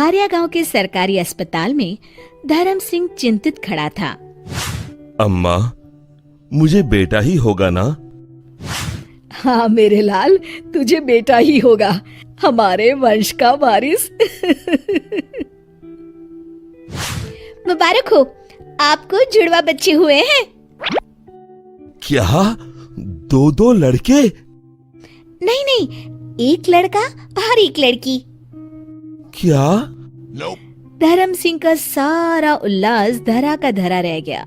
धारिया गांव के सरकारी अस्पताल में धर्म सिंह चिंतित खड़ा था। अम्मा, मुझे बेटा ही होगा ना? हाँ मेरे लाल, तुझे बेटा ही होगा, हमारे वंश का वारिस। मुबारक हो, आपको जुड़वा बच्चे हुए हैं। क्या? दो लड़के? नहीं नहीं, एक लड़का और एक लड़की। क्या? धर्म सिंह का सारा उल्लास धरा का धरा रह गया।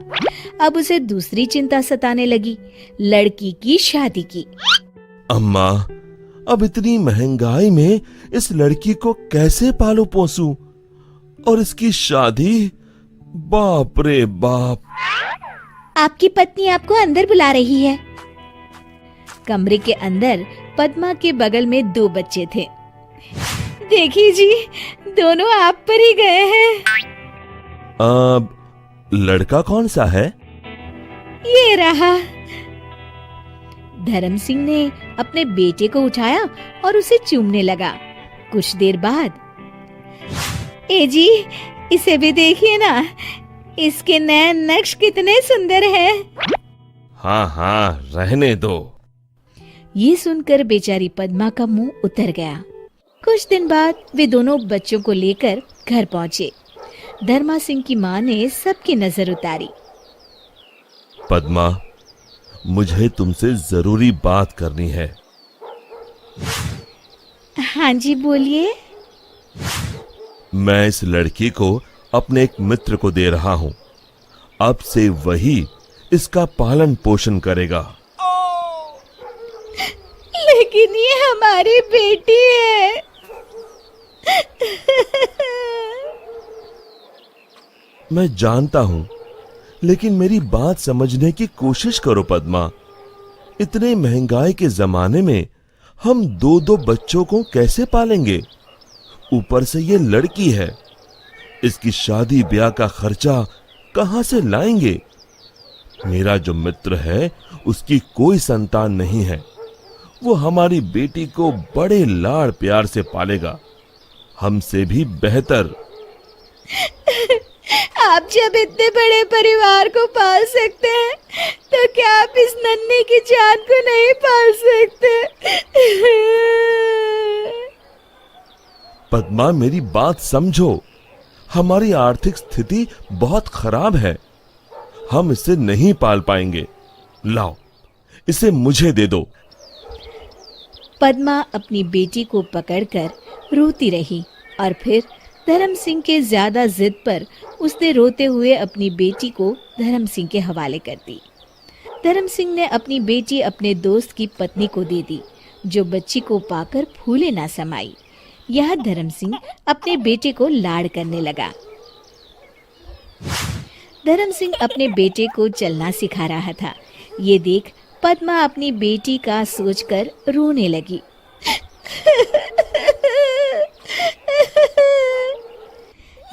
अब उसे दूसरी चिंता सताने लगी, लड़की की शादी की। अम्मा, अब इतनी महंगाई में इस लड़की को कैसे पालू पोसूं? और इसकी शादी? बाप रे बाप। आपकी पत्नी आपको अंदर बुला रही है। कमरे के अंदर पद्मा के बगल में 2 बच्चे थे। देखिए जी, दोनों आप पर ही गए हैं। लड़का कौन सा है? ये रहा। धर्म सिंह ने अपने बेटे को उठाया और उसे चूमने लगा। कुछ देर बाद, ए जी, इसे भी देखिए ना, इसके नैन नक्श कितने सुंदर हैं। हाँ हाँ, रहने दो। ये सुनकर बेचारी पद्मा का मुंह उतर गया। कुछ दिन बाद वे दोनों बच्चों को लेकर घर पहुंचे। धर्मा सिंह की मां ने सबकी नजर उतारी। पद्मा, मुझे तुमसे जरूरी बात करनी है। हाँ जी, बोलिए। मैं इस लड़की को अपने एक मित्र को दे रहा हूं। अब से वही इसका पालन पोषण करेगा। लेकिन ये हमारी बेटी है। मैं जानता हूं, लेकिन मेरी बात समझने की कोशिश करो पद्मा। इतने महंगाई के जमाने में हम 2 बच्चों को कैसे पालेंगे? ऊपर से ये लड़की है, इसकी शादी ब्याह का खर्चा कहां से लाएंगे? मेरा जो मित्र है, उसकी कोई संतान नहीं है। वो हमारी बेटी को बड़े लाड़ प्यार से पालेगा, हमसे भी बेहतर। आप जब इतने बड़े परिवार को पाल सकते हैं, तो क्या आप इस नन्ही की जान को नहीं पाल सकते? पद्मा, मेरी बात समझो। हमारी आर्थिक स्थिति बहुत खराब है, हम इसे नहीं पाल पाएंगे। लाओ, इसे मुझे दे दो। पद्मा अपनी बेटी को पकड़कर रोती रही और फिर धर्म सिंह के ज्यादा जिद पर उसने रोते हुए अपनी बेटी को धर्म सिंह के हवाले कर दी। धर्म सिंह ने अपनी बेटी अपने दोस्त की पत्नी को दे दी, जो बच्ची को पाकर फूले ना समाई। यह धर्म सिंह अपने बेटे को लाड़ करने लगा। धर्म सिंह अपने बेटे को चलना सिखा रहा था। ये देख पद्मा अपनी बेटी का सोचकर रोने लगी।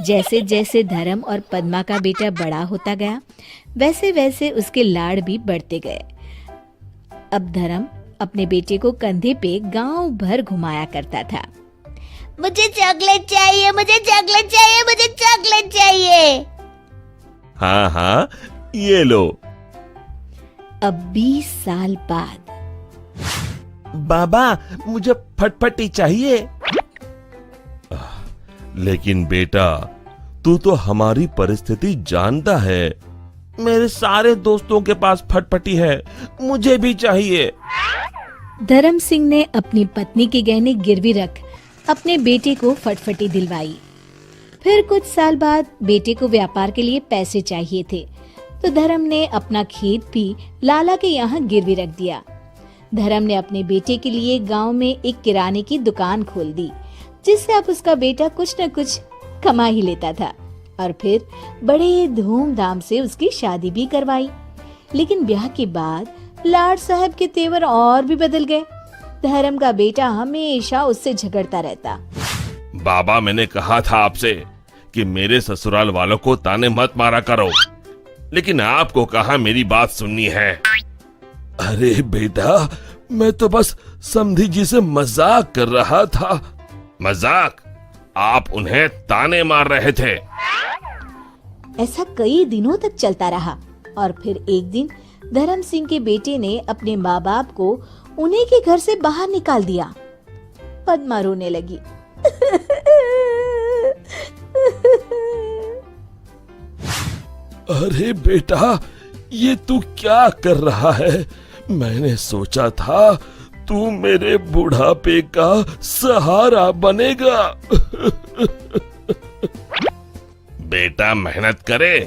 जैसे जैसे धर्म और पद्मा का बेटा बड़ा होता गया, वैसे वैसे उसके लाड़ भी बढ़ते गए। अब धर्म अपने बेटे को कंधे पे गांव भर घुमाया करता था। मुझे चॉकलेट चाहिए, मुझे चॉकलेट चाहिए, मुझे चॉकलेट चाहिए। हाँ हाँ, ये लो। अब 20 साल बाद, बाबा, मुझे फटफटी चाहिए। लेकिन बेटा, तू तो हमारी परिस्थिति जानता है। मेरे सारे दोस्तों के पास फटफटी है, मुझे भी चाहिए। धर्म सिंह ने अपनी पत्नी के गहने गिरवी रख अपने बेटे को फटफटी दिलवाई। फिर कुछ साल बाद बेटे को व्यापार के लिए पैसे चाहिए थे, तो धर्म ने अपना खेत भी लाला के यहाँ गिरवी रख दिया। धर्म ने अपने बेटे के लिए गांव में एक किराने की दुकान खोल दी, जिससे अब उसका बेटा कुछ न कुछ कमा ही लेता था। और फिर बड़े धूमधाम से उसकी शादी भी करवाई। लेकिन ब्याह के बाद लाड साहब के तेवर और भी बदल गए। धर्म का बेटा हमेशा उससे झगड़ता रहता। बाबा, मैंने कहा था आपसे कि मेरे ससुराल वालों को ताने मत मारा करो, लेकिन आपको कहा मेरी बात सुननी है। अरे बेटा, मैं तो बस समधी जी से मजाक कर रहा था। मजाक? आप उन्हें ताने मार रहे थे। ऐसा कई दिनों तक चलता रहा और फिर एक दिन धर्म सिंह के बेटे ने अपने माँ बाप को उन्हीं के घर से बाहर निकाल दिया। पद्मा रोने लगी। अरे बेटा, ये तू क्या कर रहा है? मैंने सोचा था तू मेरे बुढ़ापे का सहारा बनेगा। बेटा मेहनत करे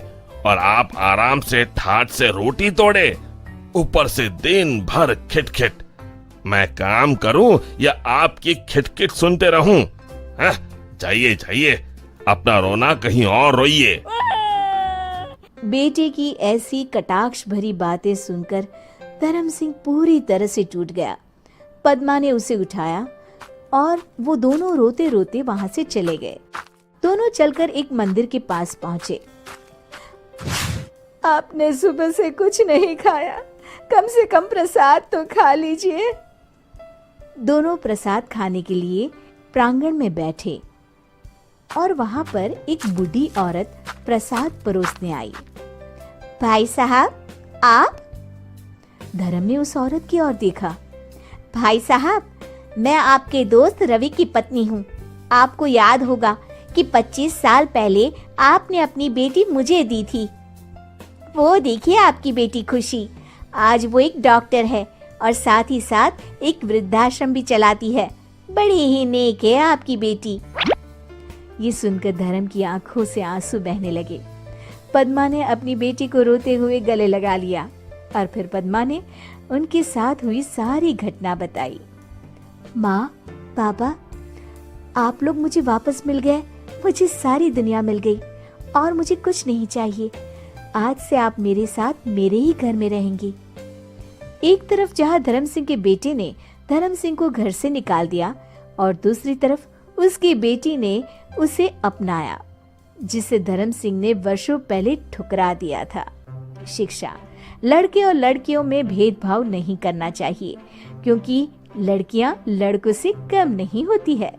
और आप आराम से ठाट से रोटी तोड़े, ऊपर से दिन भर खिटखिट। मैं काम करूं या आपकी खिटखिट सुनते रहूं? जाइए जाइए, अपना रोना कहीं और रोइए। बेटे की ऐसी कटाक्ष भरी बातें सुनकर धर्म सिंह पूरी तरह से टूट गया। पद्मा ने उसे उठाया और वो दोनों रोते रोते वहां से चले गए। दोनों चलकर एक मंदिर के पास पहुंचे। आपने सुबह से कुछ नहीं खाया, कम से कम प्रसाद तो खा लीजिए। दोनों प्रसाद खाने के लिए प्रांगण में बैठे और वहां पर एक बूढ़ी औरत प्रसाद परोसने आई। भाई साहब, आप? धर्म ने उस औरत की ओर देखा। भाई साहब, मैं आपके दोस्त रवि की पत्नी हूँ। आपको याद होगा कि 25 साल पहले आपने अपनी बेटी मुझे दी थी। वो देखिए आपकी बेटी खुशी, आज वो एक डॉक्टर है और साथ ही साथ एक वृद्धाश्रम भी चलाती है। बड़ी ही नेक है आपकी बेटी। ये सुनकर धर्म की आंखों से आंसू बहने लगे। पद्मा ने अपनी बेटी को रोते हुए गले लगा लिया और फिर पद्मा ने उनके साथ हुई सारी घटना बताई। माँ, पापा, आप लोग मुझे वापस मिल गए, मुझे सारी दुनिया मिल गई और मुझे कुछ नहीं चाहिए। आज से आप मेरे साथ मेरे ही घर में रहेंगी। एक तरफ जहाँ धर्म सिंह के बेटे ने धर्म सिंह को घर से निकाल दिया और दूसरी तरफ उसकी बेटी ने उसे अपनाया, जिसे धर्म सिंह ने वर्षों पहले ठुकरा दिया था। शिक्षा, लड़के और लड़कियों में भेदभाव नहीं करना चाहिए, क्योंकि लड़कियां लड़कों से कम नहीं होती है।